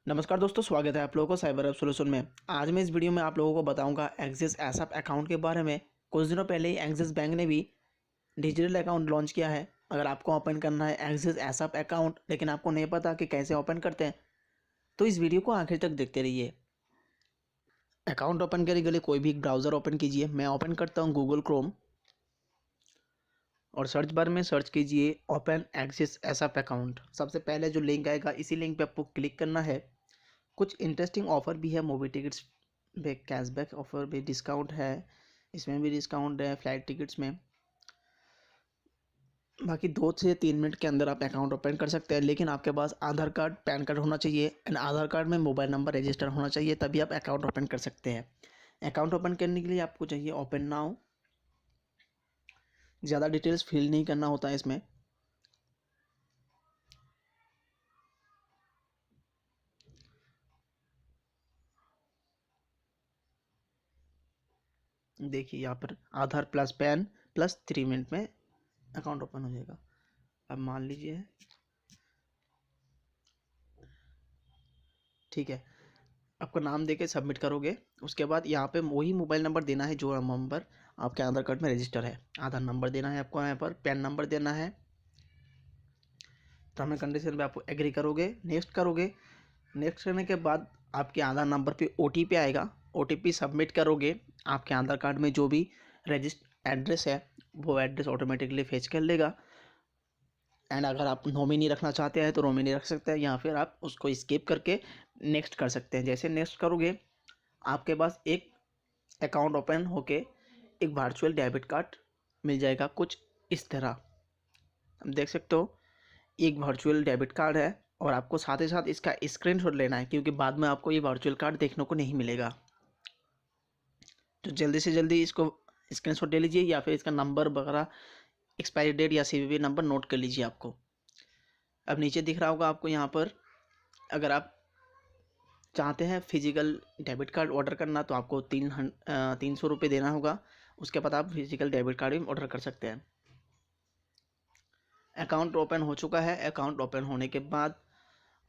नमस्कार दोस्तों, स्वागत है आप लोगों को साइबर एप सॉल्यूशन में। आज मैं इस वीडियो में आप लोगों को बताऊंगा एक्सिस एसएप अकाउंट के बारे में। कुछ दिनों पहले ही एक्सिस बैंक ने भी डिजिटल अकाउंट लॉन्च किया है। अगर आपको ओपन करना है एक्सिस एसएप अकाउंट लेकिन आपको नहीं पता कि कैसे ओपन करते हैं, तो इस वीडियो को आखिर तक देखते रहिए। अकाउंट ओपन करने के लिए कोई भी एक ब्राउज़र ओपन कीजिए। मैं ओपन करता हूँ गूगल क्रोम और सर्च बार में सर्च कीजिए ओपन एक्सिस एसएप अकाउंट। सबसे पहले जो लिंक आएगा इसी लिंक पे आपको क्लिक करना है। कुछ इंटरेस्टिंग ऑफ़र भी है, मूवी टिकट्स पे कैशबैक ऑफ़र भी, डिस्काउंट है, इसमें भी डिस्काउंट है फ्लाइट टिकट्स में। बाकी 2 से 3 मिनट के अंदर आप अकाउंट ओपन कर सकते हैं, लेकिन आपके पास आधार कार्ड, पैन कार्ड होना चाहिए एंड आधार कार्ड में मोबाइल नंबर रजिस्टर होना चाहिए, तभी आप अकाउंट ओपन कर सकते हैं। अकाउंट ओपन करने के लिए आपको चाहिए ओपन नाउ। ज़्यादा डिटेल्स फिल नहीं करना होता है इसमें। देखिए यहाँ पर आधार प्लस पैन प्लस 3 मिनट में अकाउंट ओपन हो जाएगा। अब मान लीजिए, ठीक है, आपका नाम देके सबमिट करोगे। उसके बाद यहाँ पे वही मोबाइल नंबर देना है जो नंबर आपके आधार कार्ड में रजिस्टर है। आधार नंबर देना है आपको, यहाँ पर पैन नंबर देना है। टर्म एंड कंडीशन पे आप एग्री करोगे, नेक्स्ट करोगे। नेक्स्ट करने के बाद आपके आधार नंबर पे ओटीपी आएगा। ओटीपी सबमिट करोगे। आपके आधार कार्ड में जो भी रजिस्टर एड्रेस है वो एड्रेस ऑटोमेटिकली फेच कर लेगा। एंड अगर आप नॉमिनी रखना चाहते हैं तो नॉमिनी रख सकते हैं, या फिर आप उसको स्किप करके नेक्स्ट कर सकते हैं। जैसे नेक्स्ट करोगे आपके पास एक अकाउंट ओपन होके एक वर्चुअल डेबिट कार्ड मिल जाएगा, कुछ इस तरह। आप देख सकते हो एक वर्चुअल डेबिट कार्ड है और आपको साथ ही साथ इसका स्क्रीनशॉट लेना है, क्योंकि बाद में आपको ये वर्चुअल कार्ड देखने को नहीं मिलेगा। तो जल्दी से जल्दी इसको स्क्रीनशॉट ले लीजिए, या फिर इसका नंबर वगैरह, एक्सपायरी डेट या सीवीवी नंबर नोट कर लीजिए आपको। अब नीचे दिख रहा होगा आपको यहाँ पर, अगर आप चाहते हैं फिजिकल डेबिट कार्ड ऑर्डर करना तो आपको 300 रुपये देना होगा। उसके बाद आप फिजिकल डेबिट कार्ड भी ऑर्डर कर सकते हैं। अकाउंट ओपन हो चुका है। अकाउंट ओपन होने के बाद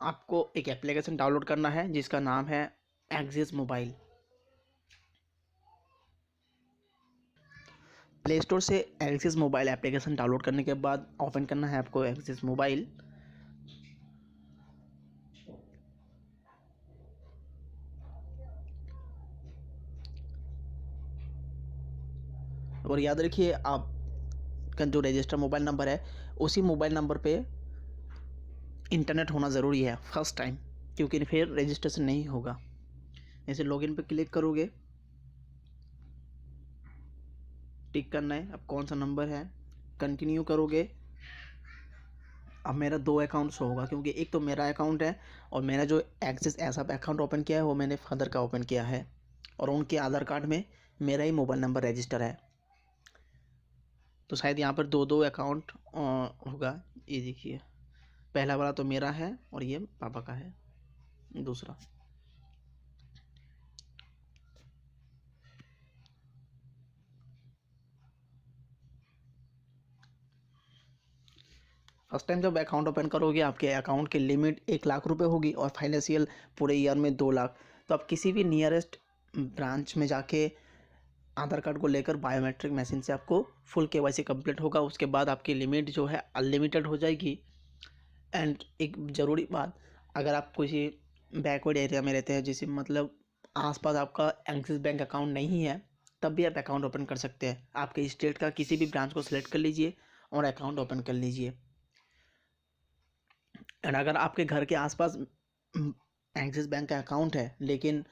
आपको एक एप्लीकेशन डाउनलोड करना है जिसका नाम है एक्सिस मोबाइल। प्ले स्टोर से एक्सिस मोबाइल एप्लीकेशन डाउनलोड करने के बाद ओपन करना है आपको एक्सिस मोबाइल। और याद रखिए आपका जो रजिस्टर मोबाइल नंबर है उसी मोबाइल नंबर पे इंटरनेट होना ज़रूरी है फर्स्ट टाइम, क्योंकि फिर रजिस्ट्रेशन नहीं होगा। जैसे लॉगिन पे क्लिक करोगे, टिक करना है अब कौन सा नंबर है, कंटिन्यू करोगे। अब मेरा 2 अकाउंट शो होगा, क्योंकि एक तो मेरा अकाउंट है और मेरा जो एक्सिस एसएप अकाउंट ओपन किया है वो मैंने फादर का ओपन किया है, और उनके आधार कार्ड में मेरा ही मोबाइल नंबर रजिस्टर है। तो शायद यहाँ पर 2 अकाउंट होगा। ये देखिए, पहला वाला तो मेरा है और ये पापा का है दूसरा। फर्स्ट टाइम जब अकाउंट ओपन करोगे आपके अकाउंट की लिमिट 1 लाख रुपए होगी और फाइनेंशियल पूरे ईयर में 2 लाख। तो आप किसी भी नियरेस्ट ब्रांच में जाके आधार कार्ड को लेकर बायोमेट्रिक मशीन से आपको फुल केवाईसी कंप्लीट होगा। उसके बाद आपकी लिमिट जो है अनलिमिटेड हो जाएगी। एंड एक ज़रूरी बात, अगर आप किसी बैकवर्ड एरिया में रहते हैं, जैसे मतलब आसपास आपका एक्सिस बैंक अकाउंट नहीं है, तब भी आप अकाउंट ओपन कर सकते हैं। आपके स्टेट का किसी भी ब्रांच को सिलेक्ट कर लीजिए और अकाउंट ओपन कर लीजिए। एंड अगर आपके घर के आसपास एक्सिस बैंक का अकाउंट है लेकिन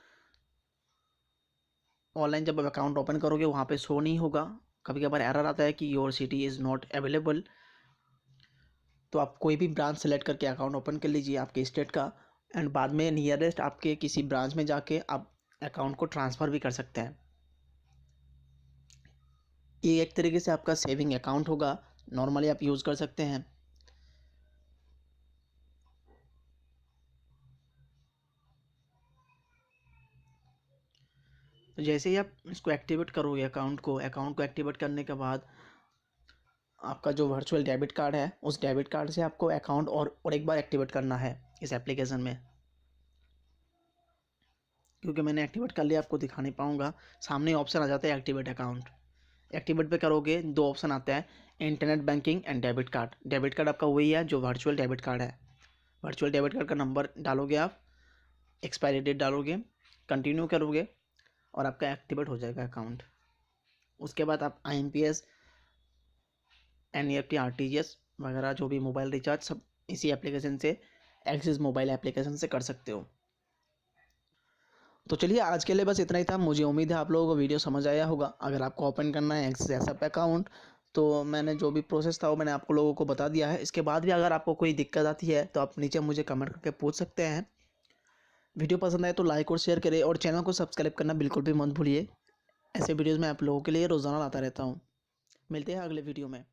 ऑनलाइन जब आप अकाउंट ओपन करोगे वहाँ पे शो नहीं होगा, कभी कभार एरर आता है कि your city is not available, तो आप कोई भी ब्रांच सेलेक्ट करके अकाउंट ओपन कर लीजिए आपके स्टेट का। एंड बाद में नियरेस्ट आपके किसी ब्रांच में जाके आप अकाउंट को ट्रांसफ़र भी कर सकते हैं। ये एक तरीके से आपका सेविंग अकाउंट होगा, नॉर्मली आप यूज़ कर सकते हैं। तो जैसे ही आप इसको एक्टिवेट करोगे अकाउंट को एक्टिवेट करने के बाद आपका जो वर्चुअल डेबिट कार्ड है उस डेबिट कार्ड से आपको अकाउंट और एक बार एक्टिवेट करना है इस एप्लीकेशन में। क्योंकि मैंने एक्टिवेट कर लिया, आपको दिखा नहीं पाऊँगा। सामने ऑप्शन आ जाता है एक्टिवेट अकाउंट। एक्टिवेट पे करोगे 2 ऑप्शन आता है, internet banking and debit card. Debit card आपका वही है जो वर्चुअल डेबिट कार्ड है। वर्चुअल डेबिट कार्ड का नंबर डालोगे आप, एक्सपायरी डेट डालोगे, कंटिन्यू करोगे और आपका एक्टिवेट हो जाएगा अकाउंट। उसके बाद आप IMPS, NEFT, RTGS वगैरह जो भी मोबाइल रिचार्ज सब इसी एप्लीकेशन से, एक्सिस मोबाइल एप्लीकेशन से कर सकते हो। तो चलिए आज के लिए बस इतना ही था। मुझे उम्मीद है आप लोगों को वीडियो समझ आया होगा। अगर आपको ओपन करना है एक्सिस एसएप अकाउंट, तो मैंने जो भी प्रोसेस था वो मैंने आपको लोगों को बता दिया है। इसके बाद भी अगर आपको कोई दिक्कत आती है तो आप नीचे मुझे कमेंट करके पूछ सकते हैं। वीडियो पसंद आए तो लाइक और शेयर करें और चैनल को सब्सक्राइब करना बिल्कुल भी मत भूलिए। ऐसे वीडियोज़ मैं आप लोगों के लिए रोज़ाना लाता रहता हूँ। मिलते हैं अगले वीडियो में।